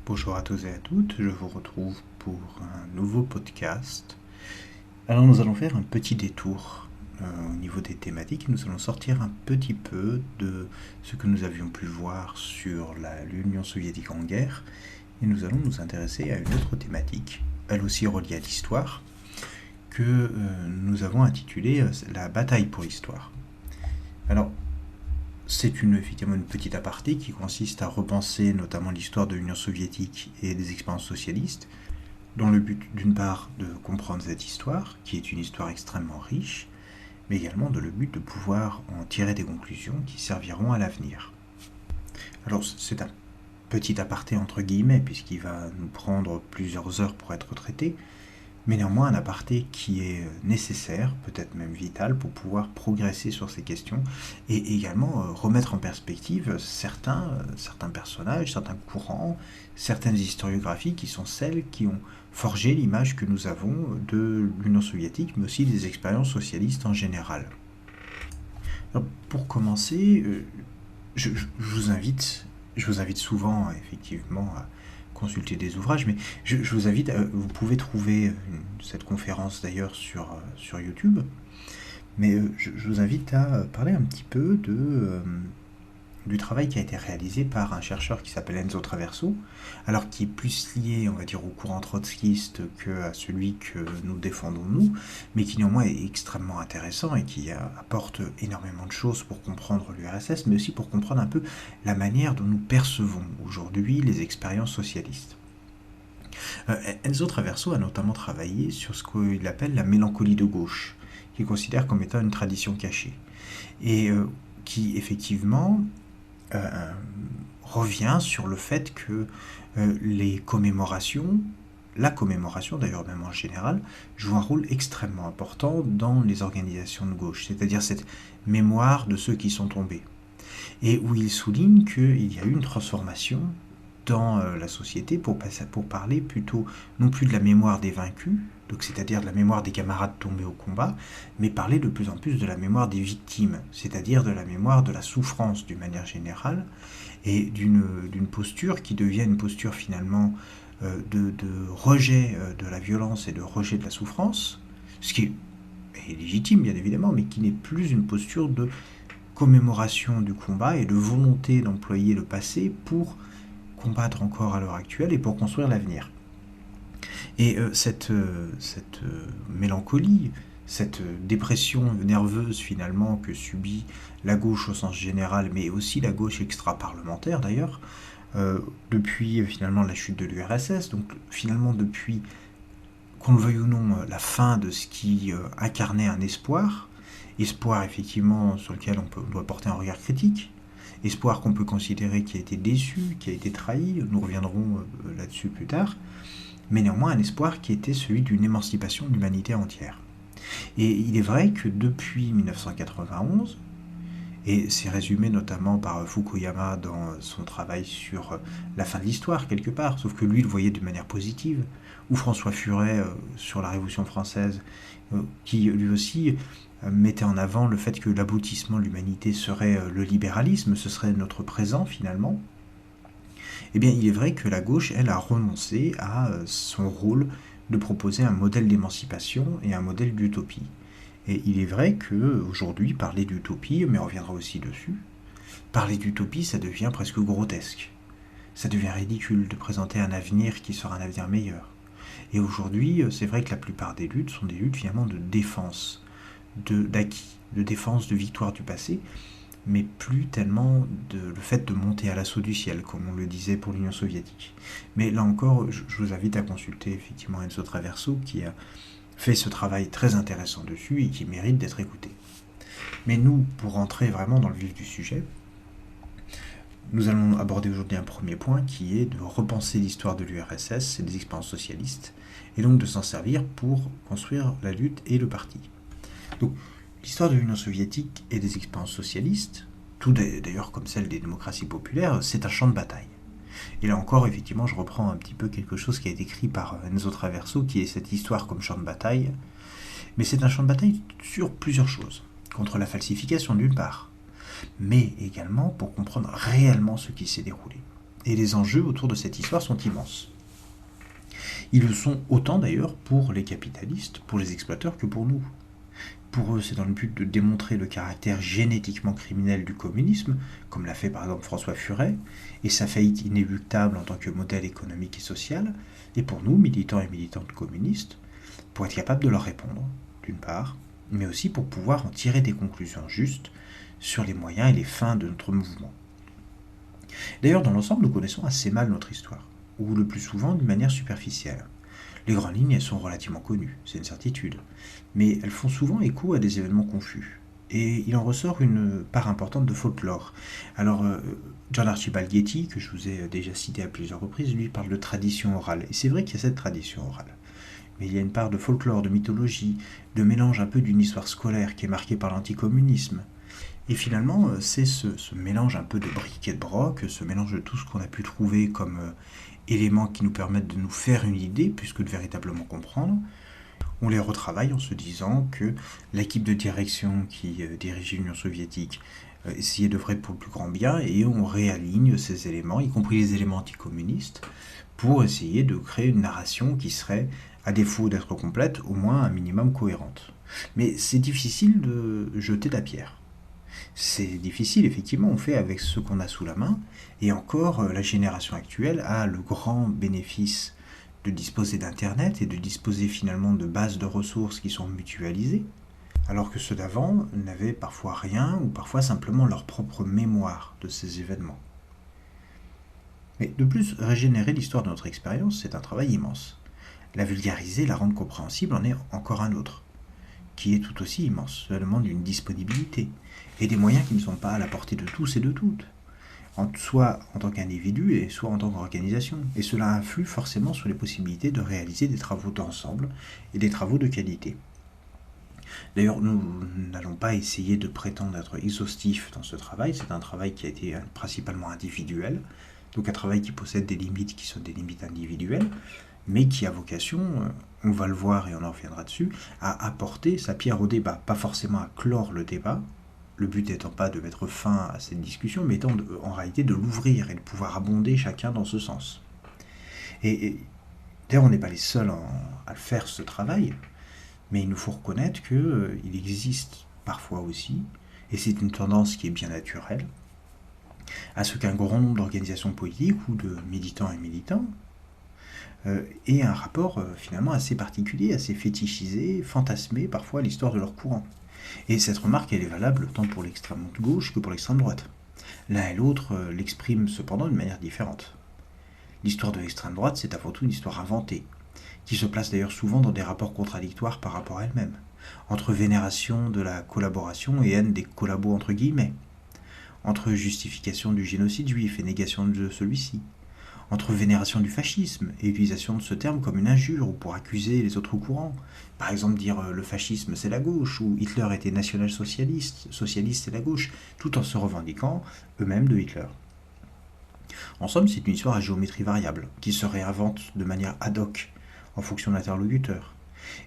Bonjour à tous et à toutes, je vous retrouve pour un nouveau podcast. Alors nous allons faire un petit détour au niveau des thématiques. Nous allons sortir un petit peu de ce que nous avions pu voir sur l'Union soviétique en guerre et nous allons nous intéresser à une autre thématique, elle aussi reliée à l'histoire, que nous avons intitulée la bataille pour l'histoire. Alors c'est effectivement une petite aparté qui consiste à repenser notamment l'histoire de l'Union soviétique et des expériences socialistes, dans le but d'une part de comprendre cette histoire, qui est une histoire extrêmement riche, mais également dans le but de pouvoir en tirer des conclusions qui serviront à l'avenir. Alors c'est un petit aparté entre guillemets, puisqu'il va nous prendre plusieurs heures pour être traité, mais néanmoins un aparté qui est nécessaire, peut-être même vital, pour pouvoir progresser sur ces questions et également remettre en perspective certains personnages, certains courants, certaines historiographies qui sont celles qui ont forgé l'image que nous avons de l'Union soviétique, mais aussi des expériences socialistes en général. Alors, pour commencer, je vous invite souvent effectivement à consulter des ouvrages, mais je vous invite, vous pouvez trouver cette conférence d'ailleurs sur YouTube, mais je vous invite à parler un petit peu du travail qui a été réalisé par un chercheur qui s'appelle Enzo Traverso, alors qui est plus lié, on va dire, au courant trotskiste qu'à celui que nous défendons nous, mais qui néanmoins est extrêmement intéressant et qui apporte énormément de choses pour comprendre l'URSS, mais aussi pour comprendre un peu la manière dont nous percevons aujourd'hui les expériences socialistes. Enzo Traverso a notamment travaillé sur ce qu'il appelle la mélancolie de gauche, qu'il considère comme étant une tradition cachée, et qui effectivement revient sur le fait que les commémorations, la commémoration d'ailleurs même en général, joue un rôle extrêmement important dans les organisations de gauche, c'est-à-dire cette mémoire de ceux qui sont tombés. Et où il souligne qu'il y a eu une transformation dans la société pour parler plutôt non plus de la mémoire des vaincus, donc c'est-à-dire de la mémoire des camarades tombés au combat, mais parler de plus en plus de la mémoire des victimes, c'est-à-dire de la mémoire de la souffrance d'une manière générale, et d'une posture qui devient une posture finalement de rejet de la violence et de rejet de la souffrance, ce qui est légitime bien évidemment, mais qui n'est plus une posture de commémoration du combat et de volonté d'employer le passé pour combattre encore à l'heure actuelle et pour construire l'avenir. Et cette mélancolie, cette dépression nerveuse finalement que subit la gauche au sens général, mais aussi la gauche extra-parlementaire d'ailleurs, depuis finalement la chute de l'URSS, donc finalement depuis, qu'on le veuille ou non, la fin de ce qui incarnait un espoir effectivement sur lequel on doit porter un regard critique, espoir qu'on peut considérer qui a été déçu, qui a été trahi, nous reviendrons là-dessus plus tard, mais néanmoins un espoir qui était celui d'une émancipation de l'humanité entière. Et il est vrai que depuis 1991, et c'est résumé notamment par Fukuyama dans son travail sur la fin de l'histoire quelque part, sauf que lui le voyait de manière positive, ou François Furet sur la Révolution française, qui lui aussi mettait en avant le fait que l'aboutissement de l'humanité serait le libéralisme, ce serait notre présent finalement. Eh bien, il est vrai que la gauche, elle, a renoncé à son rôle de proposer un modèle d'émancipation et un modèle d'utopie. Et il est vrai qu'aujourd'hui, parler d'utopie, mais on reviendra aussi dessus, parler d'utopie, ça devient presque grotesque. Ça devient ridicule de présenter un avenir qui sera un avenir meilleur. Et aujourd'hui, c'est vrai que la plupart des luttes sont des luttes finalement de défense d'acquis, de défense de victoire du passé, mais plus tellement le fait de monter à l'assaut du ciel, comme on le disait pour l'Union soviétique. Mais là encore, je vous invite à consulter effectivement Enzo Traverso, qui a fait ce travail très intéressant dessus et qui mérite d'être écouté. Mais nous, pour rentrer vraiment dans le vif du sujet, nous allons aborder aujourd'hui un premier point qui est de repenser l'histoire de l'URSS et des expériences socialistes, et donc de s'en servir pour construire la lutte et le parti. Donc, l'histoire de l'Union soviétique et des expériences socialistes, tout d'ailleurs comme celle des démocraties populaires, c'est un champ de bataille. Et là encore, effectivement, je reprends un petit peu quelque chose qui a été écrit par Enzo Traverso, qui est cette histoire comme champ de bataille. Mais c'est un champ de bataille sur plusieurs choses. Contre la falsification d'une part, mais également pour comprendre réellement ce qui s'est déroulé. Et les enjeux autour de cette histoire sont immenses. Ils le sont autant d'ailleurs pour les capitalistes, pour les exploiteurs que pour nous. Pour eux, c'est dans le but de démontrer le caractère génétiquement criminel du communisme, comme l'a fait par exemple François Furet, et sa faillite inéluctable en tant que modèle économique et social, et pour nous, militants et militantes communistes, pour être capables de leur répondre, d'une part, mais aussi pour pouvoir en tirer des conclusions justes sur les moyens et les fins de notre mouvement. D'ailleurs, dans l'ensemble, nous connaissons assez mal notre histoire, ou le plus souvent d'une manière superficielle. Les grandes lignes, elles sont relativement connues, c'est une certitude, mais elles font souvent écho à des événements confus. Et il en ressort une part importante de folklore. Alors, John Archibald Getty, que je vous ai déjà cité à plusieurs reprises, lui parle de tradition orale. Et c'est vrai qu'il y a cette tradition orale. Mais il y a une part de folklore, de mythologie, de mélange un peu d'une histoire scolaire qui est marquée par l'anticommunisme. Et finalement, c'est ce mélange un peu de briques et de broc, ce mélange de tout ce qu'on a pu trouver comme éléments qui nous permettent de nous faire une idée, plus que de véritablement comprendre. On les retravaille en se disant que l'équipe de direction qui dirigeait l'Union soviétique essayait d'œuvrer pour le plus grand bien, et on réaligne ces éléments, y compris les éléments anticommunistes, pour essayer de créer une narration qui serait, à défaut d'être complète, au moins un minimum cohérente. Mais c'est difficile de jeter la pierre. C'est difficile, effectivement, on fait avec ce qu'on a sous la main, et encore, la génération actuelle a le grand bénéfice de disposer d'Internet et de disposer finalement de bases de ressources qui sont mutualisées, alors que ceux d'avant n'avaient parfois rien, ou parfois simplement leur propre mémoire de ces événements. Mais de plus, régénérer l'histoire de notre expérience, c'est un travail immense. La vulgariser, la rendre compréhensible en est encore un autre, qui est tout aussi immense. Cela demande une disponibilité et des moyens qui ne sont pas à la portée de tous et de toutes, soit en tant qu'individu et soit en tant qu'organisation. Et cela influe forcément sur les possibilités de réaliser des travaux d'ensemble et des travaux de qualité. D'ailleurs, nous n'allons pas essayer de prétendre être exhaustifs dans ce travail. C'est un travail qui a été principalement individuel, donc un travail qui possède des limites qui sont des limites individuelles, mais qui a vocation, on va le voir et on en reviendra dessus, à apporter sa pierre au débat. Pas forcément à clore le débat, le but étant pas de mettre fin à cette discussion, mais étant en réalité de l'ouvrir et de pouvoir abonder chacun dans ce sens. Et d'ailleurs, on n'est pas les seuls à faire ce travail, mais il nous faut reconnaître qu'il existe parfois aussi, et c'est une tendance qui est bien naturelle, à ce qu'un grand nombre d'organisations politiques ou de militants et militants aient un rapport finalement assez particulier, assez fétichisé, fantasmé parfois à l'histoire de leur courant. Et cette remarque, elle est valable tant pour l'extrême gauche que pour l'extrême droite. L'un et l'autre l'expriment cependant d'une manière différente. L'histoire de l'extrême droite, c'est avant tout une histoire inventée, qui se place d'ailleurs souvent dans des rapports contradictoires par rapport à elle-même, entre vénération de la collaboration et haine des collabos entre guillemets, entre justification du génocide juif et négation de celui-ci, entre vénération du fascisme et utilisation de ce terme comme une injure ou pour accuser les autres courants. Par exemple dire le fascisme c'est la gauche ou Hitler était national-socialiste, socialiste c'est la gauche, tout en se revendiquant eux-mêmes de Hitler. En somme, c'est une histoire à géométrie variable, qui se réinvente de manière ad hoc, en fonction de l'interlocuteur.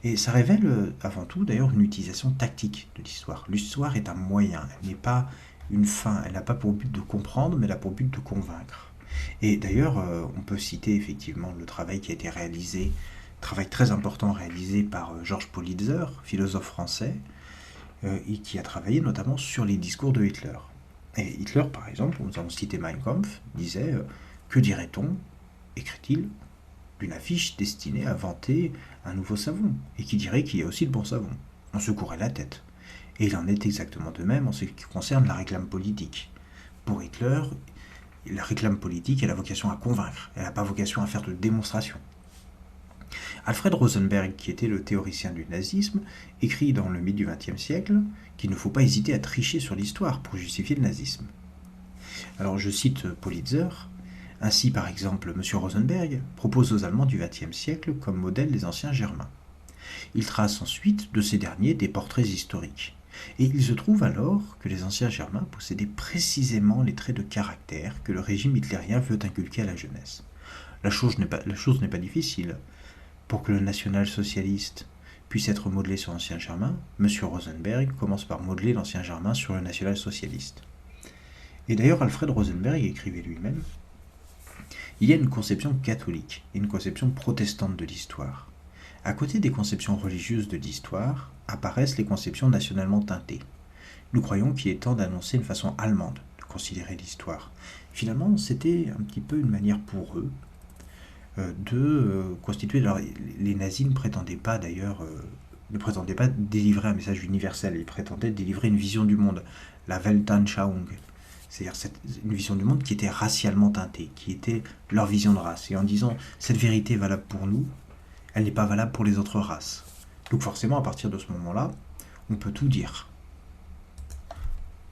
Et ça révèle avant tout d'ailleurs une utilisation tactique de l'histoire. L'histoire est un moyen, elle n'est pas une fin, elle n'a pas pour but de comprendre, mais elle a pour but de convaincre. Et d'ailleurs, on peut citer effectivement le travail qui a été réalisé, travail très important réalisé par Georges Politzer, philosophe français, et qui a travaillé notamment sur les discours de Hitler. Et Hitler, par exemple, nous avons cité Mein Kampf, disait que dirait-on, écrit-il, d'une affiche destinée à vanter un nouveau savon, et qui dirait qu'il y a aussi le bon savon. On secourait la tête. Et il en est exactement de même en ce qui concerne la réclame politique. Pour Hitler, la réclame politique, elle a vocation à convaincre, elle n'a pas vocation à faire de démonstration. Alfred Rosenberg, qui était le théoricien du nazisme, écrit dans le mythe du XXe siècle qu'il ne faut pas hésiter à tricher sur l'histoire pour justifier le nazisme. Alors je cite Politzer, ainsi par exemple M. Rosenberg propose aux Allemands du XXe siècle comme modèle les anciens Germains. Il trace ensuite de ces derniers des portraits historiques. Et il se trouve alors que les anciens Germains possédaient précisément les traits de caractère que le régime hitlérien veut inculquer à la jeunesse. La chose n'est pas difficile. Pour que le national-socialiste puisse être modelé sur l'ancien Germain, M. Rosenberg commence par modeler l'ancien Germain sur le national-socialiste. Et d'ailleurs, Alfred Rosenberg écrivait lui-même Il y a une conception catholique et une conception protestante de l'histoire. À côté des conceptions religieuses de l'histoire, apparaissent les conceptions nationalement teintées. Nous croyons qu'il est temps d'annoncer une façon allemande de considérer l'histoire. Finalement, c'était un petit peu une manière pour eux de constituer. Alors, les nazis ne prétendaient pas d'ailleurs ne prétendaient pas délivrer un message universel, ils prétendaient délivrer une vision du monde, la Weltanschauung, c'est-à-dire une vision du monde qui était racialement teintée, qui était leur vision de race. Et en disant cette vérité est valable pour nous, elle n'est pas valable pour les autres races. Donc forcément, à partir de ce moment-là, on peut tout dire.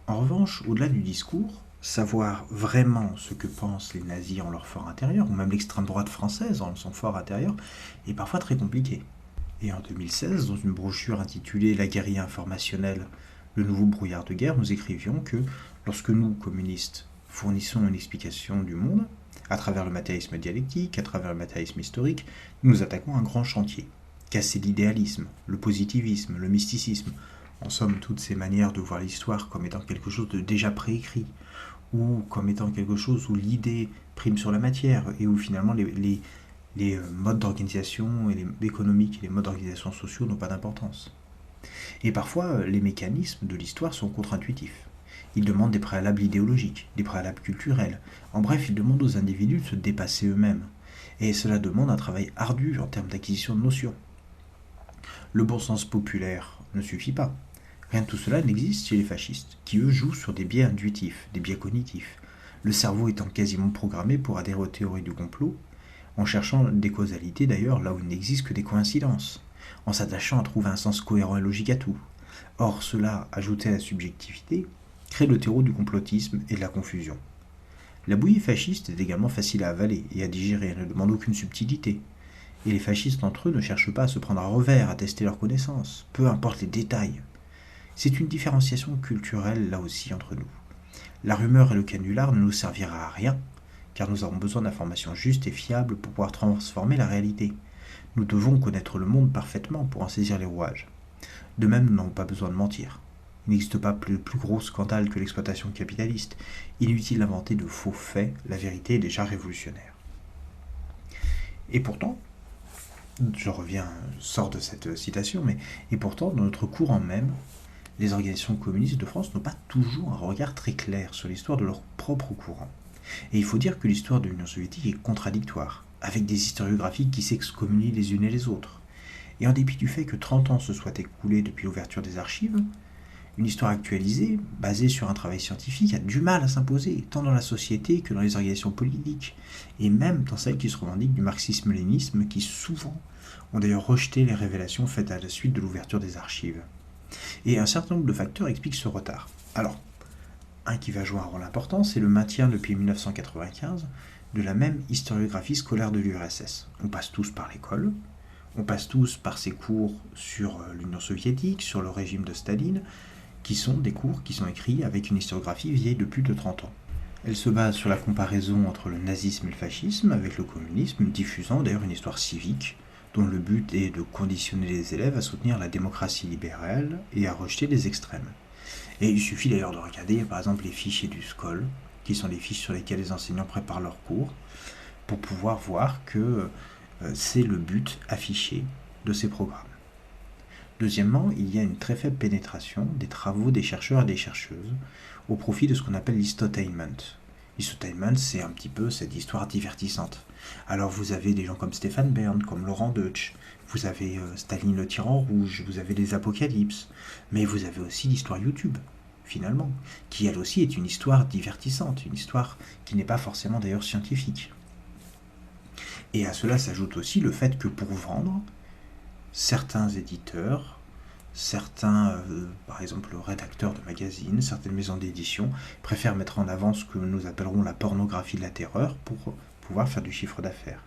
En revanche, au-delà du discours, savoir vraiment ce que pensent les nazis en leur fort intérieur, ou même l'extrême droite française en son fort intérieur, est parfois très compliqué. Et en 2016, dans une brochure intitulée La guérilla informationnelle, le nouveau brouillard de guerre, nous écrivions que lorsque nous, communistes, fournissons une explication du monde, à travers le matérialisme dialectique, à travers le matérialisme historique, nous attaquons un grand chantier. Casser l'idéalisme, le positivisme, le mysticisme, en somme toutes ces manières de voir l'histoire comme étant quelque chose de déjà préécrit, ou comme étant quelque chose où l'idée prime sur la matière, et où finalement les modes d'organisation économiques et les modes d'organisation sociaux n'ont pas d'importance. Et parfois, les mécanismes de l'histoire sont contre-intuitifs. Ils demandent des préalables idéologiques, des préalables culturels. En bref, ils demandent aux individus de se dépasser eux-mêmes. Et cela demande un travail ardu en termes d'acquisition de notions. Le bon sens populaire ne suffit pas. Rien de tout cela n'existe chez les fascistes, qui eux jouent sur des biais intuitifs, des biais cognitifs. Le cerveau étant quasiment programmé pour adhérer aux théories du complot, en cherchant des causalités d'ailleurs là où il n'existe que des coïncidences, en s'attachant à trouver un sens cohérent et logique à tout. Or, cela, ajouté à la subjectivité, crée le terreau du complotisme et de la confusion. La bouillie fasciste est également facile à avaler et à digérer, elle ne demande aucune subtilité. Et les fascistes entre eux ne cherchent pas à se prendre à revers, à tester leurs connaissances, peu importe les détails. C'est une différenciation culturelle là aussi entre nous. La rumeur et le canular ne nous servira à rien, car nous avons besoin d'informations justes et fiables pour pouvoir transformer la réalité. Nous devons connaître le monde parfaitement pour en saisir les rouages. De même, nous n'avons pas besoin de mentir. Il n'existe pas plus gros scandale que l'exploitation capitaliste. Inutile d'inventer de faux faits, la vérité est déjà révolutionnaire. Et pourtant, je sors de cette citation, et pourtant, dans notre courant même, les organisations communistes de France n'ont pas toujours un regard très clair sur l'histoire de leur propre courant. Et il faut dire que l'histoire de l'Union soviétique est contradictoire, avec des historiographies qui s'excommunient les unes et les autres. Et en dépit du fait que 30 ans se soient écoulés depuis l'ouverture des archives, une histoire actualisée, basée sur un travail scientifique, a du mal à s'imposer, tant dans la société que dans les organisations politiques, et même dans celles qui se revendiquent du marxisme-léninisme, qui souvent ont d'ailleurs rejeté les révélations faites à la suite de l'ouverture des archives. Et un certain nombre de facteurs expliquent ce retard. Alors, un qui va jouer un rôle important, c'est le maintien depuis 1995 de la même historiographie scolaire de l'URSS. On passe tous par l'école, on passe tous par ces cours sur l'Union soviétique, sur le régime de Staline, qui sont des cours qui sont écrits avec une historiographie vieille de plus de 30 ans. Elle se base sur la comparaison entre le nazisme et le fascisme avec le communisme, diffusant d'ailleurs une histoire civique dont le but est de conditionner les élèves à soutenir la démocratie libérale et à rejeter les extrêmes. Et il suffit d'ailleurs de regarder par exemple les fichiers du SCOL, qui sont les fiches sur lesquelles les enseignants préparent leurs cours, pour pouvoir voir que c'est le but affiché de ces programmes. Deuxièmement, il y a une très faible pénétration des travaux des chercheurs et des chercheuses au profit de ce qu'on appelle l'histotainment. L'histotainment, c'est un petit peu cette histoire divertissante. Alors vous avez des gens comme Stéphane Bern, comme Laurent Deutsch, vous avez Staline le tyran rouge, vous avez les apocalypses, mais vous avez aussi l'histoire YouTube, finalement, qui elle aussi est une histoire divertissante, une histoire qui n'est pas forcément d'ailleurs scientifique. Et à cela s'ajoute aussi le fait que pour vendre, certains éditeurs, certains, par exemple, rédacteurs de magazines, certaines maisons d'édition préfèrent mettre en avant ce que nous appellerons la pornographie de la terreur pour pouvoir faire du chiffre d'affaires.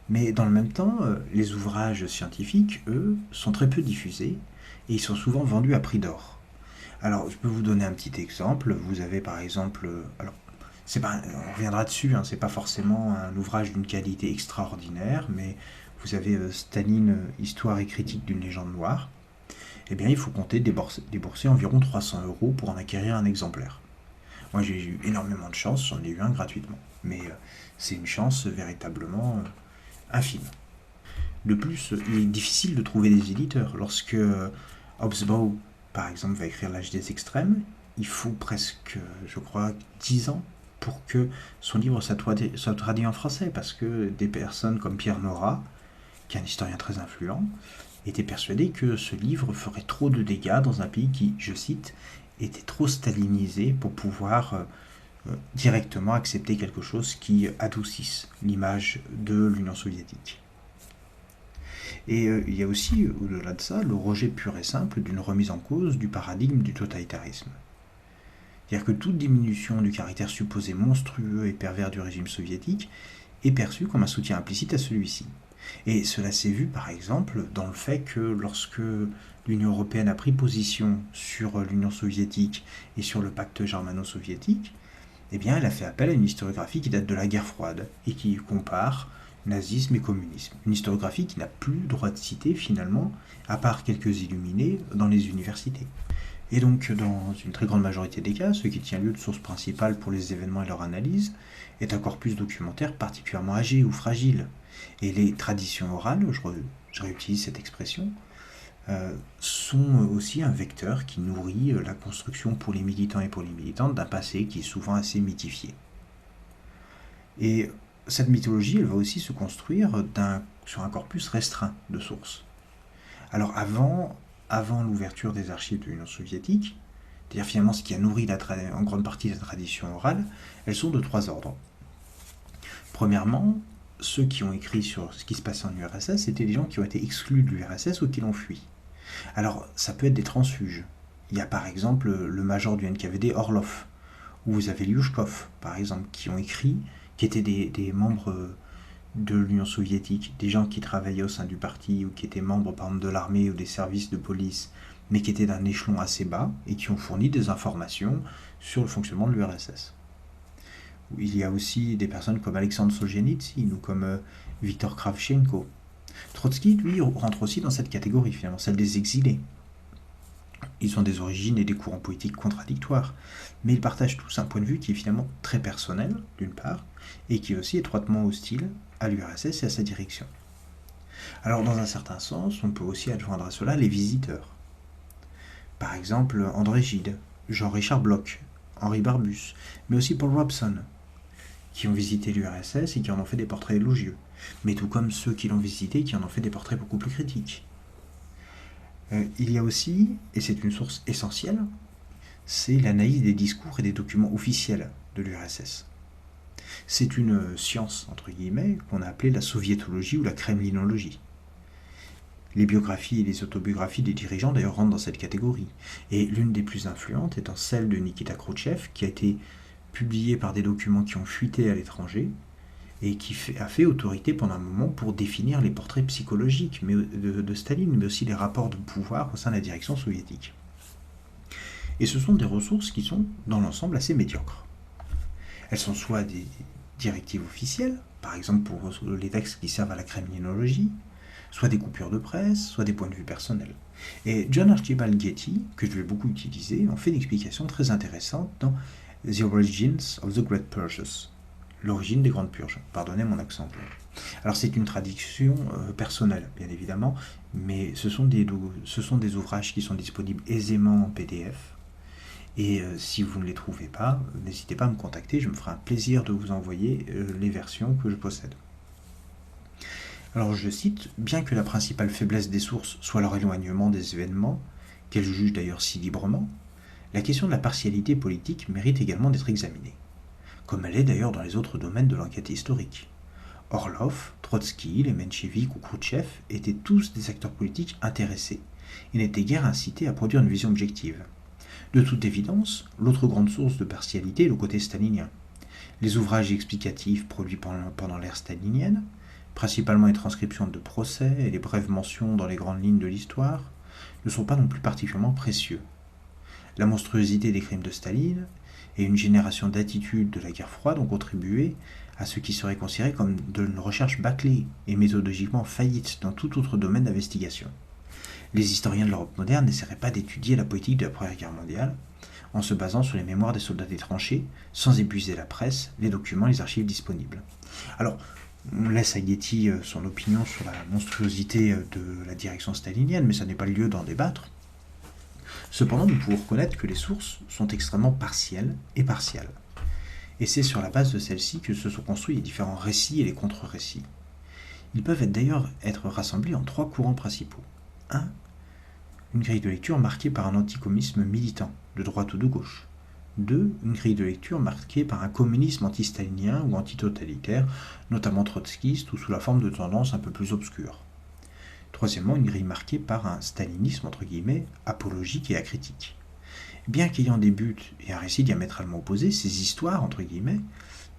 Mais dans le même temps, les ouvrages scientifiques, eux, sont très peu diffusés et ils sont souvent vendus à prix d'or. Alors, je peux vous donner un petit exemple. Vous avez par exemple, alors, on reviendra dessus, c'est pas forcément un ouvrage d'une qualité extraordinaire, mais vous avez Staline, Histoire et critique d'une légende noire. Eh bien, il faut compter débourser environ 300 € pour en acquérir un exemplaire. Moi, j'ai eu énormément de chance, j'en ai eu un gratuitement. mais c'est une chance véritablement infime. De plus, il est difficile de trouver des éditeurs. Lorsque Hobsbawm, par exemple, va écrire L'Âge des extrêmes, il faut presque, je crois, 10 ans pour que son livre soit traduit en français, parce que des personnes comme Pierre Nora, qui est un historien très influent, étaient persuadés que ce livre ferait trop de dégâts dans un pays qui, je cite, était trop stalinisé pour pouvoir directement accepter quelque chose qui adoucisse l'image de l'Union soviétique. Et il y a aussi, au-delà de ça, le rejet pur et simple d'une remise en cause du paradigme du totalitarisme. C'est-à-dire que toute diminution du caractère supposé monstrueux et pervers du régime soviétique est perçue comme un soutien implicite à celui-ci. Et cela s'est vu par exemple dans le fait que lorsque l'Union européenne a pris position sur l'Union soviétique et sur le pacte germano-soviétique, eh bien elle a fait appel à une historiographie qui date de la guerre froide et qui compare nazisme et communisme. Une historiographie qui n'a plus le droit de citer finalement, à part quelques illuminés, dans les universités. Et donc, dans une très grande majorité des cas, ce qui tient lieu de source principale pour les événements et leur analyse est un corpus documentaire particulièrement âgé ou fragile. Et les traditions orales, je réutilise cette expression, sont aussi un vecteur qui nourrit la construction pour les militants et pour les militantes d'un passé qui est souvent assez mythifié. Et cette mythologie, elle va aussi se construire sur un corpus restreint de sources. Alors avant l'ouverture des archives de l'Union soviétique, c'est-à-dire finalement ce qui a nourri en grande partie la tradition orale, elles sont de 3 ordres. Premièrement, ceux qui ont écrit sur ce qui se passait en URSS, c'était des gens qui ont été exclus de l'URSS ou qui l'ont fui. Alors, ça peut être des transfuges. Il y a par exemple le major du NKVD Orlov, ou vous avez Lyushkov, par exemple, qui ont écrit, qui étaient des membres de l'Union soviétique, des gens qui travaillaient au sein du parti ou qui étaient membres par exemple de l'armée ou des services de police, mais qui étaient d'un échelon assez bas et qui ont fourni des informations sur le fonctionnement de l'URSS. Il y a aussi des personnes comme Alexandre Solzhenitsyn ou comme Viktor Kravchenko. Trotsky, lui, rentre aussi dans cette catégorie, finalement, celle des exilés. Ils ont des origines et des courants politiques contradictoires, mais ils partagent tous un point de vue qui est finalement très personnel, d'une part, et qui est aussi étroitement hostile à l'URSS et à sa direction. Alors, dans un certain sens, on peut aussi adjoindre à cela les visiteurs. Par exemple, André Gide, Jean-Richard Bloch, Henri Barbus, mais aussi Paul Robson, qui ont visité l'URSS et qui en ont fait des portraits élogieux, mais tout comme ceux qui l'ont visité qui en ont fait des portraits beaucoup plus critiques. Il y a aussi, et c'est une source essentielle, c'est l'analyse des discours et des documents officiels de l'URSS. C'est une science, entre guillemets, qu'on a appelée la soviétologie ou la kremlinologie. Les biographies et les autobiographies des dirigeants d'ailleurs rentrent dans cette catégorie, et l'une des plus influentes étant celle de Nikita Khrouchtchev, qui a été publiée par des documents qui ont fuité à l'étranger, et qui a fait autorité pendant un moment pour définir les portraits psychologiques de Staline, mais aussi les rapports de pouvoir au sein de la direction soviétique. Et ce sont des ressources qui sont, dans l'ensemble, assez médiocres. Elles sont soit des directives officielles, par exemple pour les textes qui servent à la kremlinologie, soit des coupures de presse, soit des points de vue personnels. Et John Archibald Getty, que je vais beaucoup utiliser, en fait une explication très intéressante dans The Origins of the Great Purges, l'origine des grandes purges. Pardonnez mon accent anglais. Alors c'est une traduction personnelle, bien évidemment, mais ce sont des ouvrages qui sont disponibles aisément en PDF. Et si vous ne les trouvez pas, n'hésitez pas à me contacter, je me ferai un plaisir de vous envoyer les versions que je possède. Alors je cite, bien que la principale faiblesse des sources soit leur éloignement des événements, qu'elles jugent d'ailleurs si librement, la question de la partialité politique mérite également d'être examinée, comme elle est d'ailleurs dans les autres domaines de l'enquête historique. Orlov, Trotsky, les Mencheviks ou Khrouchtchev étaient tous des acteurs politiques intéressés et n'étaient guère incités à produire une vision objective. De toute évidence, l'autre grande source de partialité est le côté stalinien. Les ouvrages explicatifs produits pendant l'ère stalinienne, principalement les transcriptions de procès et les brèves mentions dans les grandes lignes de l'histoire, ne sont pas non plus particulièrement précieux. La monstruosité des crimes de Staline et une génération d'attitudes de la guerre froide ont contribué à ce qui serait considéré comme de une recherche bâclée et méthodologiquement faillite dans tout autre domaine d'investigation. Les historiens de l'Europe moderne n'essaieraient pas d'étudier la politique de la Première Guerre mondiale en se basant sur les mémoires des soldats des tranchées, sans épuiser la presse, les documents, les archives disponibles. Alors, on laisse à Getty son opinion sur la monstruosité de la direction stalinienne, mais ça n'est pas le lieu d'en débattre. Cependant, nous pouvons reconnaître que les sources sont extrêmement partielles et partiales. Et c'est sur la base de celles-ci que se sont construits les différents récits et les contre-récits. Ils peuvent d'ailleurs être rassemblés en 3 courants principaux. 1. Une grille de lecture marquée par un anticommunisme militant, de droite ou de gauche. 2. Une grille de lecture marquée par un communisme anti-stalinien ou antitotalitaire, notamment trotskiste ou sous la forme de tendances un peu plus obscures. Troisièmement, une grille marquée par un stalinisme entre guillemets apologique et acritique. Bien qu'ayant des buts et un récit diamétralement opposés, ces histoires entre guillemets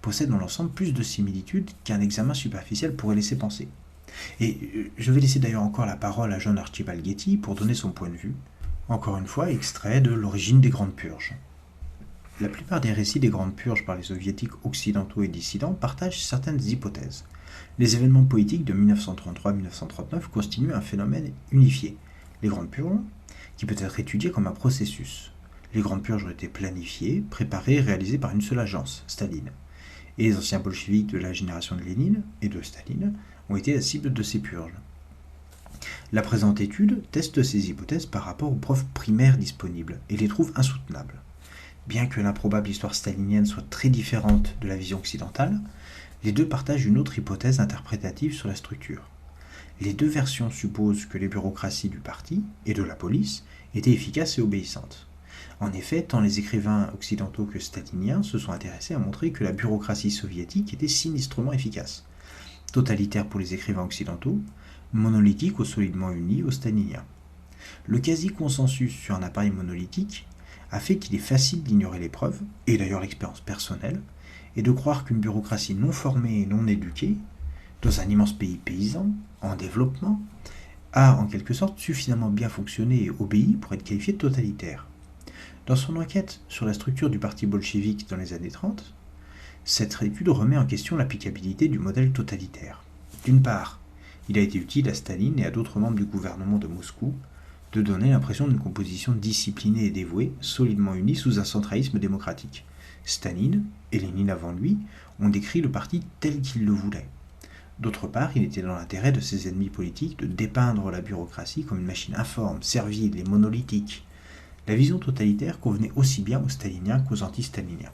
possèdent dans l'ensemble plus de similitudes qu'un examen superficiel pourrait laisser penser. Et je vais laisser d'ailleurs encore la parole à John Archibald Getty pour donner son point de vue, encore une fois extrait de l'origine des Grandes Purges. La plupart des récits des Grandes Purges par les soviétiques occidentaux et dissidents partagent certaines hypothèses. Les événements politiques de 1933-1939 constituent un phénomène unifié. Les Grandes Purges, qui peut être étudié comme un processus. Les Grandes Purges ont été planifiées, préparées et réalisées par une seule agence, Staline. Et les anciens bolcheviks de la génération de Lénine et de Staline ont été la cible de ces purges. La présente étude teste ces hypothèses par rapport aux preuves primaires disponibles et les trouve insoutenables. Bien que l'improbable histoire stalinienne soit très différente de la vision occidentale, les deux partagent une autre hypothèse interprétative sur la structure. Les deux versions supposent que les bureaucraties du parti et de la police étaient efficaces et obéissantes. En effet, tant les écrivains occidentaux que staliniens se sont intéressés à montrer que la bureaucratie soviétique était sinistrement efficace. Totalitaire pour les écrivains occidentaux, monolithique ou solidement uni aux staliniens. Le quasi-consensus sur un appareil monolithique a fait qu'il est facile d'ignorer les preuves, et d'ailleurs l'expérience personnelle, et de croire qu'une bureaucratie non formée et non éduquée, dans un immense pays paysan, en développement, a en quelque sorte suffisamment bien fonctionné et obéi pour être qualifiée de totalitaire. Dans son enquête sur la structure du parti bolchevique dans les années 30, cette étude remet en question l'applicabilité du modèle totalitaire. D'une part, il a été utile à Staline et à d'autres membres du gouvernement de Moscou de donner l'impression d'une composition disciplinée et dévouée, solidement unie sous un centralisme démocratique. Staline, et Lénine avant lui, ont décrit le parti tel qu'ils le voulaient. D'autre part, il était dans l'intérêt de ses ennemis politiques de dépeindre la bureaucratie comme une machine informe, servile et monolithique. La vision totalitaire convenait aussi bien aux staliniens qu'aux anti-staliniens.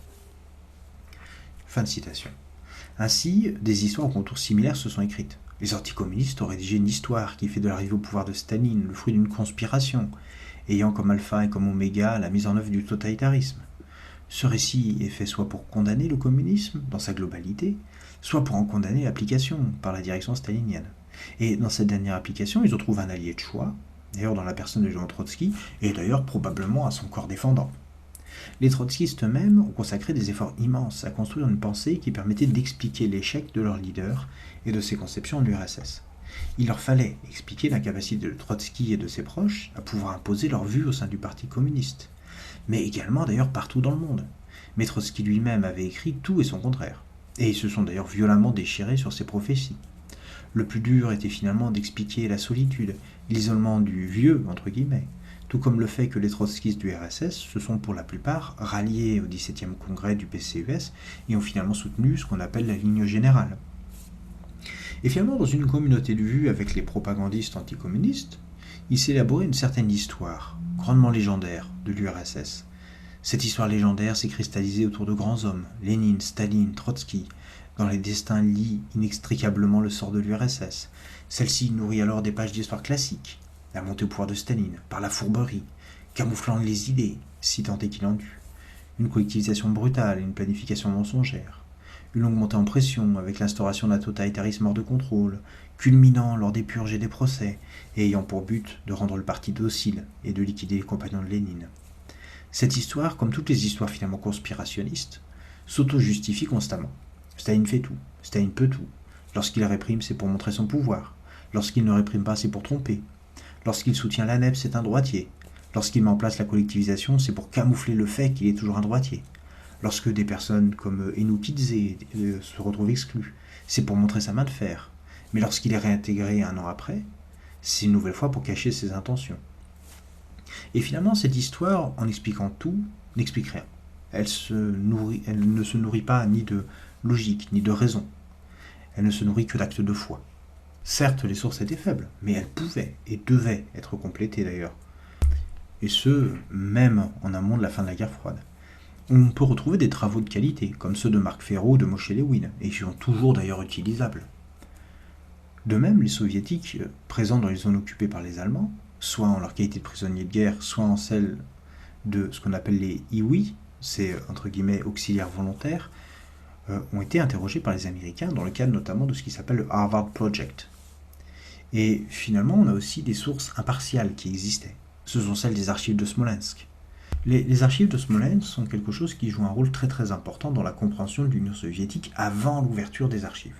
Fin de citation. Ainsi, des histoires aux contours similaires se sont écrites. Les anticommunistes ont rédigé une histoire qui fait de l'arrivée au pouvoir de Staline le fruit d'une conspiration, ayant comme alpha et comme oméga la mise en œuvre du totalitarisme. Ce récit est fait soit pour condamner le communisme dans sa globalité, soit pour en condamner l'application par la direction stalinienne. Et dans cette dernière application, ils ont trouvé un allié de choix, d'ailleurs dans la personne de Léon Trotsky, et d'ailleurs probablement à son corps défendant. Les trotskistes eux-mêmes ont consacré des efforts immenses à construire une pensée qui permettait d'expliquer l'échec de leur leader et de ses conceptions en URSS. Il leur fallait expliquer l'incapacité de Trotsky et de ses proches à pouvoir imposer leur vue au sein du parti communiste, mais également d'ailleurs partout dans le monde. Mais Trotsky lui-même avait écrit tout et son contraire, et ils se sont d'ailleurs violemment déchirés sur ses prophéties. Le plus dur était finalement d'expliquer la solitude, l'isolement du vieux, entre guillemets, tout comme le fait que les trotskistes du RSS se sont pour la plupart ralliés au 17e congrès du PCUS et ont finalement soutenu ce qu'on appelle la ligne générale. Et finalement, dans une communauté de vues avec les propagandistes anticommunistes, il s'est élaboré une certaine histoire, grandement légendaire, de l'URSS. Cette histoire légendaire s'est cristallisée autour de grands hommes, Lénine, Staline, Trotsky, dont les destins lient inextricablement le sort de l'URSS. Celle-ci nourrit alors des pages d'histoire classique, la montée au pouvoir de Staline, par la fourberie, camouflant les idées, si tant est qu'il en dut, une collectivisation brutale et une planification mensongère, une longue montée en pression avec l'instauration d'un totalitarisme hors de contrôle, culminant lors des purges et des procès, et ayant pour but de rendre le parti docile et de liquider les compagnons de Lénine. Cette histoire, comme toutes les histoires finalement conspirationnistes, s'auto-justifie constamment. Staline fait tout, Staline peut tout. Lorsqu'il réprime, c'est pour montrer son pouvoir. Lorsqu'il ne réprime pas, c'est pour tromper. Lorsqu'il soutient l'ANEP, c'est un droitier. Lorsqu'il met en place la collectivisation, c'est pour camoufler le fait qu'il est toujours un droitier. Lorsque des personnes comme Enoukidze se retrouvent exclues, c'est pour montrer sa main de fer. Mais lorsqu'il est réintégré un an après, c'est une nouvelle fois pour cacher ses intentions. Et finalement, cette histoire, en expliquant tout, n'explique rien. Elle ne se nourrit pas ni de logique, ni de raison. Elle ne se nourrit que d'actes de foi. Certes, les sources étaient faibles, mais elles pouvaient et devaient être complétées d'ailleurs. Et ce, même en amont de la fin de la guerre froide. On peut retrouver des travaux de qualité, comme ceux de Marc Ferro ou de Moshe Lewin, et qui sont toujours d'ailleurs utilisables. De même, les soviétiques, présents dans les zones occupées par les Allemands, soit en leur qualité de prisonniers de guerre, soit en celle de ce qu'on appelle les IWI, c'est entre guillemets auxiliaires volontaires, ont été interrogés par les Américains dans le cadre notamment de ce qui s'appelle le Harvard Project. Et finalement, on a aussi des sources impartiales qui existaient. Ce sont celles des archives de Smolensk. Les archives de Smolensk sont quelque chose qui joue un rôle très très important dans la compréhension de l'Union soviétique avant l'ouverture des archives.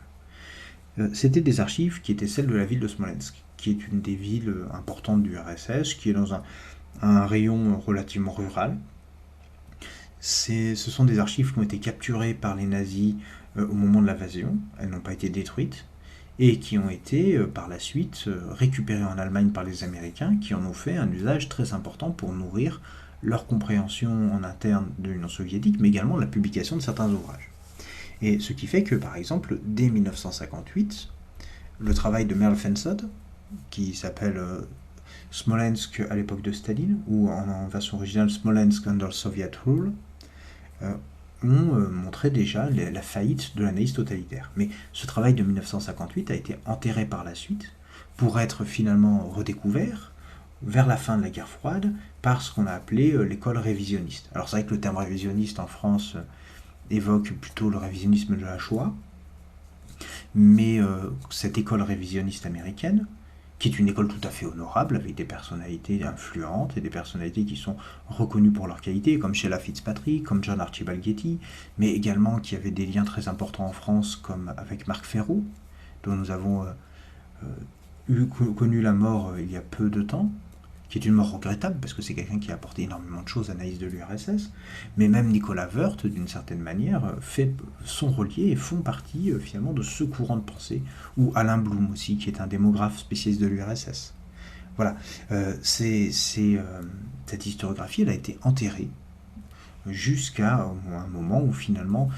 C'était des archives qui étaient celles de la ville de Smolensk, qui est une des villes importantes du RSS, qui est dans un rayon relativement rural. Ce sont des archives qui ont été capturées par les nazis au moment de l'invasion, elles n'ont pas été détruites, et qui ont été par la suite récupérées en Allemagne par les Américains, qui en ont fait un usage très important pour nourrir leur compréhension en interne de l'Union soviétique, mais également de la publication de certains ouvrages. Et ce qui fait que, par exemple, dès 1958, le travail de Merle Fensod, qui s'appelle Smolensk à l'époque de Staline, ou en version originale Smolensk under Soviet Rule, ont montré déjà la faillite de l'analyse totalitaire. Mais ce travail de 1958 a été enterré par la suite pour être finalement redécouvert vers la fin de la guerre froide par ce qu'on a appelé l'école révisionniste. Alors c'est vrai que le terme révisionniste en France évoque plutôt le révisionnisme de la Shoah, mais cette école révisionniste américaine, qui est une école tout à fait honorable, avec des personnalités influentes et des personnalités qui sont reconnues pour leur qualité, comme Sheila Fitzpatrick, comme John Archibald Getty, mais également qui avait des liens très importants en France, comme avec Marc Ferro, dont nous avons connu la mort il y a peu de temps, qui est une mort regrettable, parce que c'est quelqu'un qui a apporté énormément de choses à l'analyse de l'URSS, mais même Nicolas Wirth, d'une certaine manière, sont reliés et font partie finalement de ce courant de pensée, ou Alain Blum aussi, qui est un démographe spécialiste de l'URSS. Voilà, cette historiographie, elle a été enterrée jusqu'à un moment où finalement,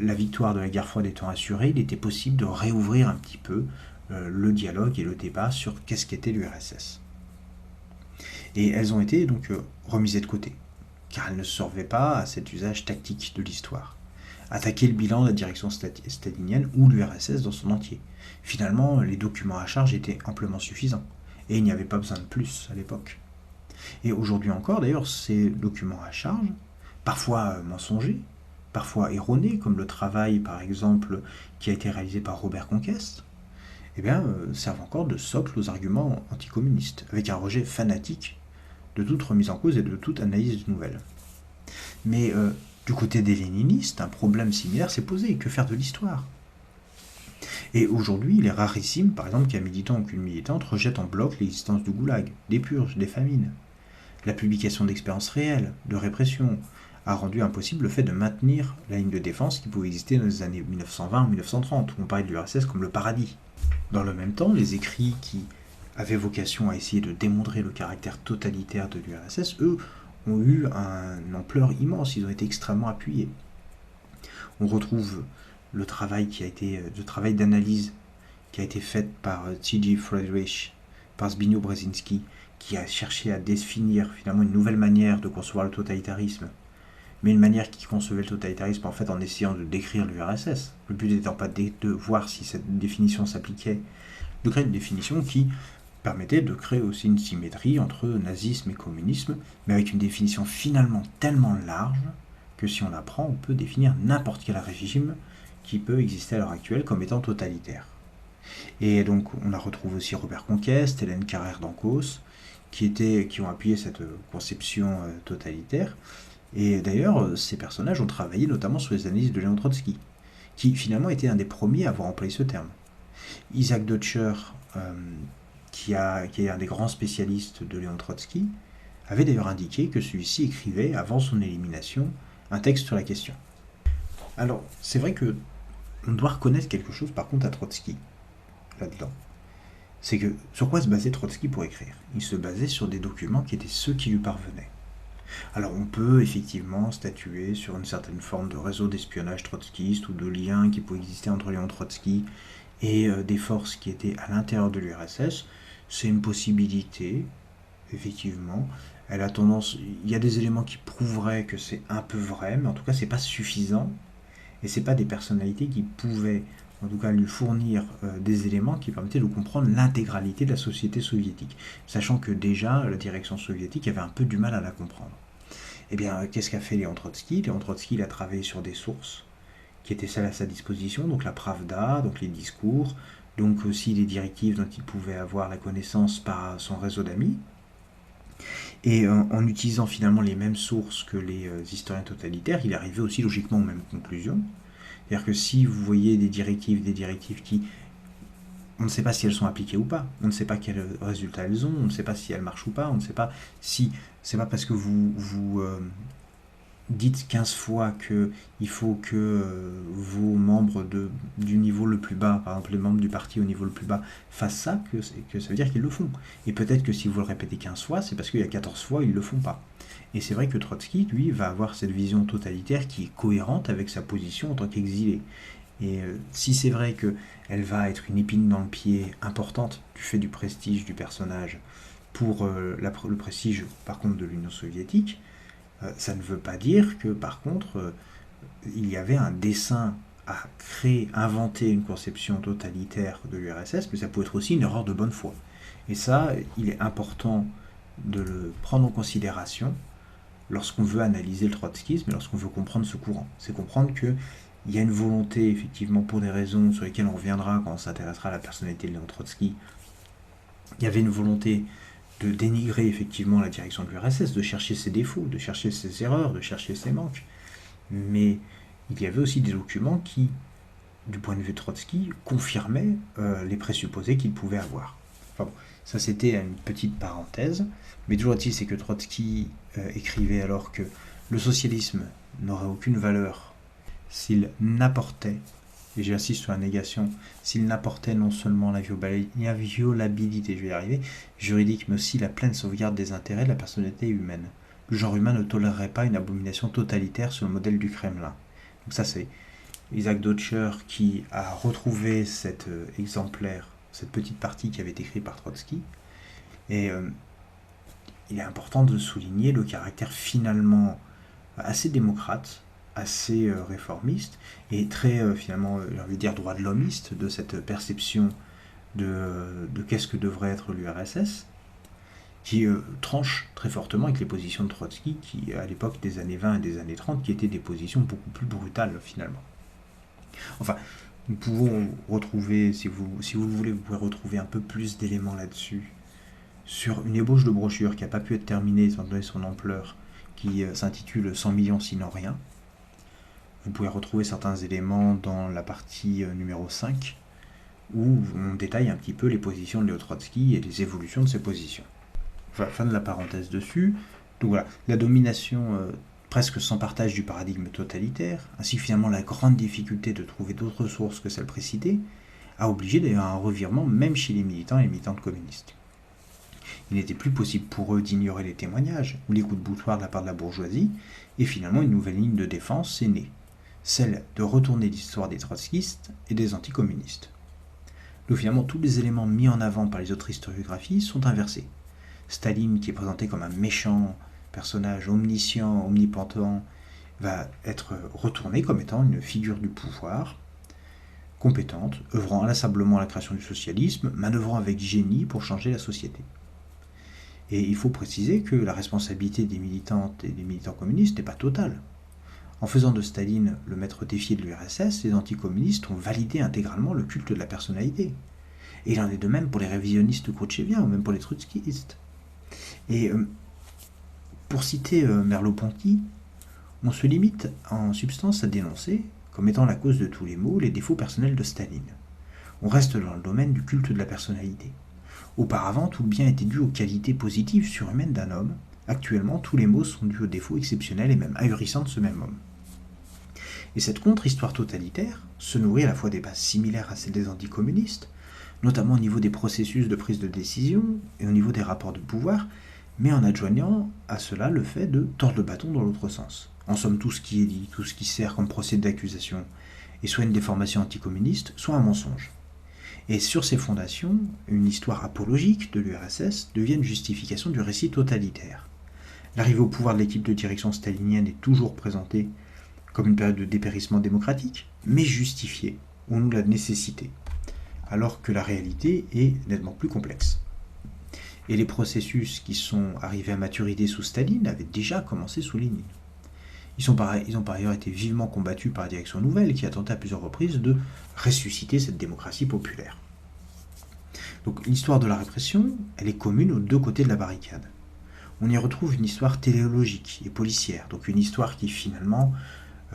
la victoire de la guerre froide étant assurée, il était possible de réouvrir un petit peu le dialogue et le débat sur qu'est-ce qu'était l'URSS. Et elles ont été donc remisées de côté, car elles ne servaient pas à cet usage tactique de l'histoire. Attaquer le bilan de la direction stalinienne ou l'URSS dans son entier. Finalement, les documents à charge étaient amplement suffisants, et il n'y avait pas besoin de plus à l'époque. Et aujourd'hui encore, d'ailleurs, ces documents à charge, parfois mensongers, parfois erronés, comme le travail, par exemple, qui a été réalisé par Robert Conquest, servent encore de socle aux arguments anticommunistes, avec un rejet fanatique de toute remise en cause et de toute analyse nouvelle. Mais du côté des léninistes, un problème similaire s'est posé. Que faire de l'histoire ? Et aujourd'hui, il est rarissime, par exemple, qu'un militant ou qu'une militante rejette en bloc l'existence du goulag, des purges, des famines. La publication d'expériences réelles, de répression, a rendu impossible le fait de maintenir la ligne de défense qui pouvait exister dans les années 1920 ou 1930, où on parlait de l'URSS comme le paradis. Dans le même temps, les écrits qui avaient vocation à essayer de démontrer le caractère totalitaire de l'URSS, eux, ont eu une ampleur immense, ils ont été extrêmement appuyés. On retrouve le travail d'analyse qui a été fait par T.J. Friedrich, par Zbigniew Brzezinski, qui a cherché à définir finalement une nouvelle manière de concevoir le totalitarisme, mais une manière qui concevait le totalitarisme en fait en essayant de décrire l'URSS. Le but n'étant pas de voir si cette définition s'appliquait, de créer une définition qui permettait de créer aussi une symétrie entre nazisme et communisme, mais avec une définition finalement tellement large que si on la prend, on peut définir n'importe quel régime qui peut exister à l'heure actuelle comme étant totalitaire. Et donc on a retrouvé aussi Robert Conquest, Hélène Carrère d'Ancos, qui ont appuyé cette conception totalitaire. Et d'ailleurs, ces personnages ont travaillé notamment sur les analyses de Léon Trotsky, qui finalement était un des premiers à avoir employé ce terme. Isaac Deutscher, qui est un des grands spécialistes de Léon Trotsky, avait d'ailleurs indiqué que celui-ci écrivait, avant son élimination, un texte sur la question. Alors, c'est vrai que on doit reconnaître quelque chose par contre à Trotsky, là-dedans. C'est que, sur quoi se basait Trotsky pour écrire ? Il se basait sur des documents qui étaient ceux qui lui parvenaient. Alors on peut effectivement statuer sur une certaine forme de réseau d'espionnage trotskiste ou de lien qui pouvait exister entre Léon Trotsky et des forces qui étaient à l'intérieur de l'URSS. C'est une possibilité, effectivement. Elle a tendance, il y a des éléments qui prouveraient que c'est un peu vrai, mais en tout cas c'est pas suffisant. Et c'est pas des personnalités qui pouvaient, en tout cas, lui fournir des éléments qui permettaient de comprendre l'intégralité de la société soviétique, sachant que déjà la direction soviétique avait un peu du mal à la comprendre. Eh bien, qu'est-ce qu'a fait Léon Trotsky? Léon Trotsky, il a travaillé sur des sources qui étaient celles à sa disposition, donc la Pravda, donc les discours, donc aussi les directives dont il pouvait avoir la connaissance par son réseau d'amis. Et en utilisant finalement les mêmes sources que les historiens totalitaires, il arrivait aussi logiquement aux mêmes conclusions. C'est-à-dire que si vous voyez des directives qui, on ne sait pas si elles sont appliquées ou pas, on ne sait pas quels résultats elles ont, on ne sait pas si elles marchent ou pas, on ne sait pas si, c'est pas parce que vous dites 15 fois qu'il faut que vos membres du niveau le plus bas, par exemple les membres du parti au niveau le plus bas, fassent ça, que ça veut dire qu'ils le font. Et peut-être que si vous le répétez 15 fois, c'est parce qu'il y a 14 fois, ils ne le font pas. Et c'est vrai que Trotsky, lui, va avoir cette vision totalitaire qui est cohérente avec sa position en tant qu'exilé. Et si c'est vrai qu'elle va être une épine dans le pied importante du fait du prestige du personnage pour le prestige, par contre, de l'Union soviétique, ça ne veut pas dire que, par contre, il y avait un dessein à créer, inventer une conception totalitaire de l'URSS, mais ça peut être aussi une erreur de bonne foi. Et ça, il est important de le prendre en considération lorsqu'on veut analyser le trotskisme et lorsqu'on veut comprendre ce courant. C'est comprendre qu'il y a une volonté, effectivement, pour des raisons sur lesquelles on reviendra quand on s'intéressera à la personnalité de Léon Trotsky, il y avait une volonté de dénigrer effectivement la direction de l'URSS, de chercher ses défauts, de chercher ses erreurs, de chercher ses manques. Mais il y avait aussi des documents qui, du point de vue de Trotsky, confirmaient les présupposés qu'il pouvait avoir. Enfin bon, ça c'était une petite parenthèse, mais toujours est-il, c'est que Trotsky écrivait alors que le socialisme n'aurait aucune valeur s'il n'apportait, et j'insiste sur la négation, s'il n'apportait non seulement la violabilité, je vais y arriver, juridique, mais aussi la pleine sauvegarde des intérêts de la personnalité humaine. Le genre humain ne tolérerait pas une abomination totalitaire sur le modèle du Kremlin. Donc ça c'est Isaac Deutscher qui a retrouvé cet exemplaire, cette petite partie qui avait été écrite par Trotsky, et il est important de souligner le caractère finalement assez démocrate, assez réformiste, et très finalement, j'ai envie de dire, droit de l'hommiste de cette perception de qu'est-ce que devrait être l'URSS, qui tranche très fortement avec les positions de Trotsky, qui à l'époque des années 20 et des années 30, qui étaient des positions beaucoup plus brutales finalement. Enfin, nous pouvons retrouver, si vous le voulez, vous pouvez retrouver un peu plus d'éléments là-dessus, sur une ébauche de brochure qui n'a pas pu être terminée étant donné son ampleur, qui s'intitule 100 millions sinon rien. Vous pouvez retrouver certains éléments dans la partie numéro 5, où on détaille un petit peu les positions de Léon Trotsky et les évolutions de ses positions. Enfin, fin de la parenthèse dessus. Donc voilà, la domination presque sans partage du paradigme totalitaire, ainsi que finalement la grande difficulté de trouver d'autres sources que celles précitées, a obligé d'ailleurs à un revirement même chez les militants et les militantes communistes. Il n'était plus possible pour eux d'ignorer les témoignages ou les coups de boutoir de la part de la bourgeoisie, et finalement une nouvelle ligne de défense est née, celle de retourner l'histoire des trotskistes et des anticommunistes. Donc finalement tous les éléments mis en avant par les autres historiographies sont inversés. Staline, qui est présenté comme un méchant personnage omniscient, omnipotent, va être retourné comme étant une figure du pouvoir, compétente, œuvrant inlassablement à la création du socialisme, manœuvrant avec génie pour changer la société. Et il faut préciser que la responsabilité des militantes et des militants communistes n'est pas totale. En faisant de Staline le maître défié de l'URSS, les anticommunistes ont validé intégralement le culte de la personnalité. Et il en est de même pour les révisionnistes khrouchtcheviens, ou même pour les trotskistes. Et pour citer Merleau-Ponty, on se limite en substance à dénoncer, comme étant la cause de tous les maux, les défauts personnels de Staline. On reste dans le domaine du culte de la personnalité. Auparavant, tout le bien était dû aux qualités positives surhumaines d'un homme. Actuellement, tous les maux sont dus aux défauts exceptionnels et même ahurissants de ce même homme. Et cette contre-histoire totalitaire se nourrit à la fois des bases similaires à celles des anticommunistes, notamment au niveau des processus de prise de décision et au niveau des rapports de pouvoir, mais en adjoignant à cela le fait de tordre le bâton dans l'autre sens. En somme, tout ce qui est dit, tout ce qui sert comme procédé d'accusation est soit une déformation anticommuniste, soit un mensonge. Et sur ces fondations, une histoire apologique de l'URSS devient une justification du récit totalitaire. L'arrivée au pouvoir de l'équipe de direction stalinienne est toujours présentée comme une période de dépérissement démocratique, mais justifiée, au nom de la nécessité, alors que la réalité est nettement plus complexe. Et les processus qui sont arrivés à maturité sous Staline avaient déjà commencé sous Lénine. Ils ont par ailleurs été vivement combattus par la direction nouvelle qui a tenté à plusieurs reprises de ressusciter cette démocratie populaire. Donc l'histoire de la répression, elle est commune aux deux côtés de la barricade. On y retrouve une histoire téléologique et policière, donc une histoire qui finalement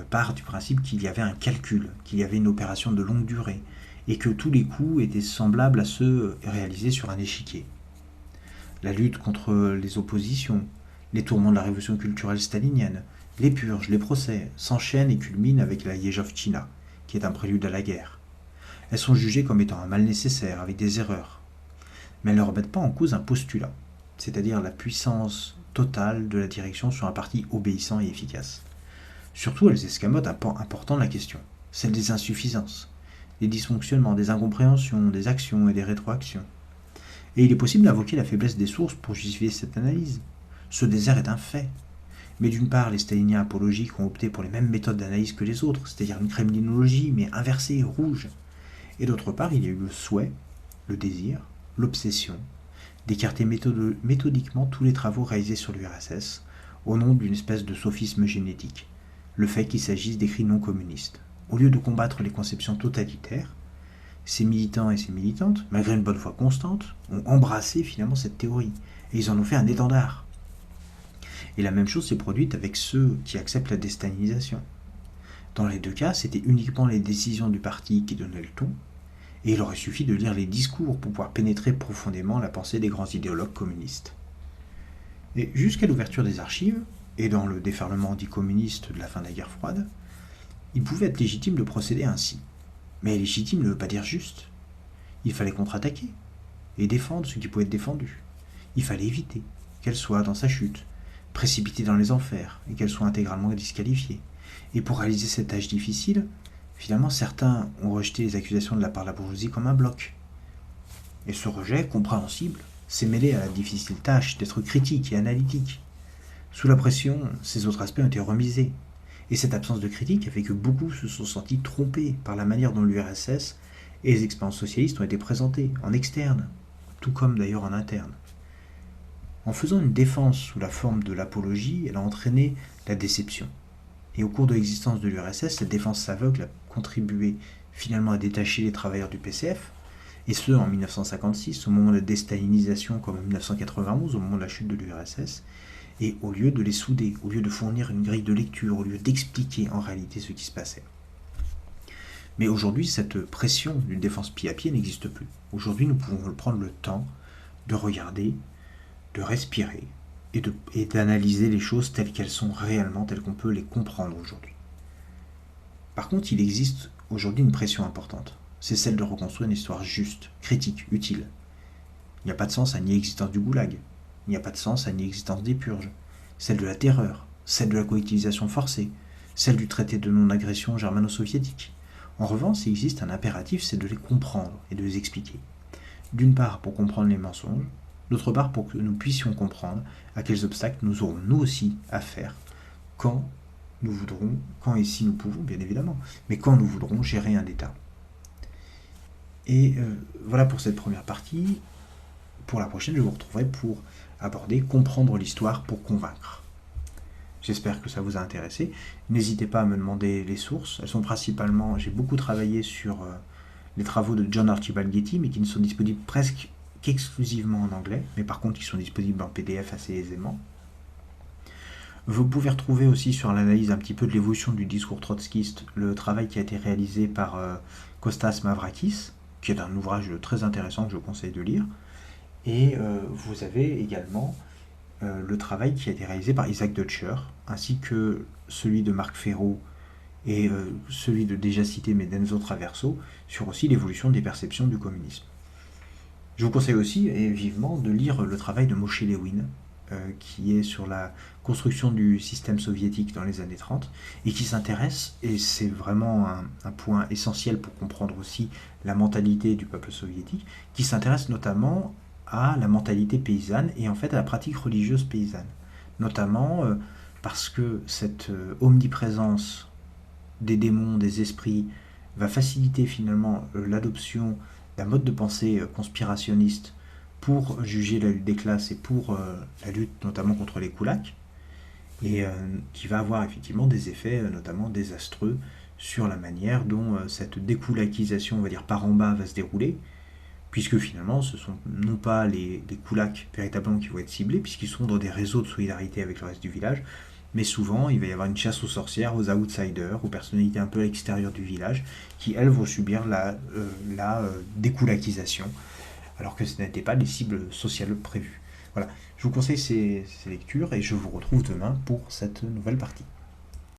part du principe qu'il y avait un calcul, qu'il y avait une opération de longue durée, et que tous les coups étaient semblables à ceux réalisés sur un échiquier. La lutte contre les oppositions, les tourments de la révolution culturelle stalinienne, les purges, les procès, s'enchaînent et culminent avec la Yezhovtchina, qui est un prélude à la guerre. Elles sont jugées comme étant un mal nécessaire, avec des erreurs. Mais elles ne remettent pas en cause un postulat, c'est-à-dire la puissance totale de la direction sur un parti obéissant et efficace. Surtout, elles escamotent un pan important de la question, celle des insuffisances, des dysfonctionnements, des incompréhensions, des actions et des rétroactions. Et il est possible d'invoquer la faiblesse des sources pour justifier cette analyse. Ce désert est un fait. Mais d'une part, les staliniens apologiques ont opté pour les mêmes méthodes d'analyse que les autres, c'est-à-dire une kremlinologie, mais inversée, rouge. Et d'autre part, il y a eu le souhait, le désir, l'obsession, d'écarter méthodiquement tous les travaux réalisés sur l'URSS, au nom d'une espèce de sophisme génétique, le fait qu'il s'agisse d'écrits non communistes. Au lieu de combattre les conceptions totalitaires, ces militants et ces militantes, malgré une bonne foi constante, ont embrassé finalement cette théorie, et ils en ont fait un étendard. Et la même chose s'est produite avec ceux qui acceptent la déstalinisation. Dans les deux cas, c'était uniquement les décisions du parti qui donnaient le ton, et il aurait suffi de lire les discours pour pouvoir pénétrer profondément la pensée des grands idéologues communistes. Et jusqu'à l'ouverture des archives, et dans le déferlement anticommuniste de la fin de la guerre froide, il pouvait être légitime de procéder ainsi. Mais légitime ne veut pas dire juste. Il fallait contre-attaquer, et défendre ce qui pouvait être défendu. Il fallait éviter qu'elle soit dans sa chute, précipitée dans les enfers, et qu'elle soit intégralement disqualifiée. Et pour réaliser cette tâche difficile, finalement certains ont rejeté les accusations de la part de la bourgeoisie comme un bloc. Et ce rejet, compréhensible, s'est mêlé à la difficile tâche d'être critique et analytique. Sous la pression, ces autres aspects ont été remisés. Et cette absence de critique a fait que beaucoup se sont sentis trompés par la manière dont l'URSS et les expériences socialistes ont été présentées, en externe, tout comme d'ailleurs en interne. En faisant une défense sous la forme de l'apologie, elle a entraîné la déception. Et au cours de l'existence de l'URSS, cette défense aveugle a contribué finalement à détacher les travailleurs du PCF, et ce en 1956, au moment de la déstalinisation, comme en 1991, au moment de la chute de l'URSS, et au lieu de les souder, au lieu de fournir une grille de lecture, au lieu d'expliquer en réalité ce qui se passait. Mais aujourd'hui, cette pression d'une défense pied à pied n'existe plus. Aujourd'hui, nous pouvons prendre le temps de regarder, de respirer et d'analyser les choses telles qu'elles sont réellement, telles qu'on peut les comprendre aujourd'hui. Par contre, il existe aujourd'hui une pression importante. C'est celle de reconstruire une histoire juste, critique, utile. Il n'y a pas de sens à nier l'existence du goulag. Il n'y a pas de sens à nier l'existence des purges. Celle de la terreur, celle de la collectivisation forcée, celle du traité de non-agression germano-soviétique. En revanche, il existe un impératif, c'est de les comprendre et de les expliquer. D'une part, pour comprendre les mensonges, d'autre part, pour que nous puissions comprendre à quels obstacles nous aurons nous aussi à faire quand nous voudrons, quand et si nous pouvons, bien évidemment, mais quand nous voudrons gérer un État. Et voilà pour cette première partie. Pour la prochaine, je vous retrouverai pour aborder comprendre l'histoire pour convaincre. J'espère que ça vous a intéressé. N'hésitez pas à me demander les sources. Elles sont principalement, j'ai beaucoup travaillé sur les travaux de John Archibald Getty, mais qui ne sont disponibles presque qu'exclusivement en anglais, mais par contre ils sont disponibles en PDF assez aisément. Vous pouvez retrouver aussi sur l'analyse un petit peu de l'évolution du discours trotskiste le travail qui a été réalisé par Kostas Mavrakis, qui est un ouvrage très intéressant que je vous conseille de lire. Et vous avez également le travail qui a été réalisé par Isaac Deutscher, ainsi que celui de Marc Ferro et celui de déjà cité mais d'Enzo Traverso, sur aussi l'évolution des perceptions du communisme. Je vous conseille aussi, et vivement, de lire le travail de Moshe Lewin, qui est sur la construction du système soviétique dans les années 30, et qui s'intéresse, et c'est vraiment un point essentiel pour comprendre aussi la mentalité du peuple soviétique, qui s'intéresse notamment à la mentalité paysanne et en fait à la pratique religieuse paysanne. Notamment parce que cette omniprésence des démons, des esprits, va faciliter finalement l'adoption d'un mode de pensée conspirationniste pour juger la lutte des classes et pour la lutte notamment contre les koulaks, et qui va avoir effectivement des effets notamment désastreux sur la manière dont cette dékoulakisation, on va dire par en bas, va se dérouler, puisque finalement ce sont non pas les koulaks véritablement qui vont être ciblés, puisqu'ils sont dans des réseaux de solidarité avec le reste du village, mais souvent il va y avoir une chasse aux sorcières, aux outsiders, aux personnalités un peu à l'extérieur du village, qui elles vont subir la dékoulakisation, alors que ce n'étaient pas les cibles sociales prévues. Voilà, je vous conseille ces lectures et je vous retrouve demain pour cette nouvelle partie.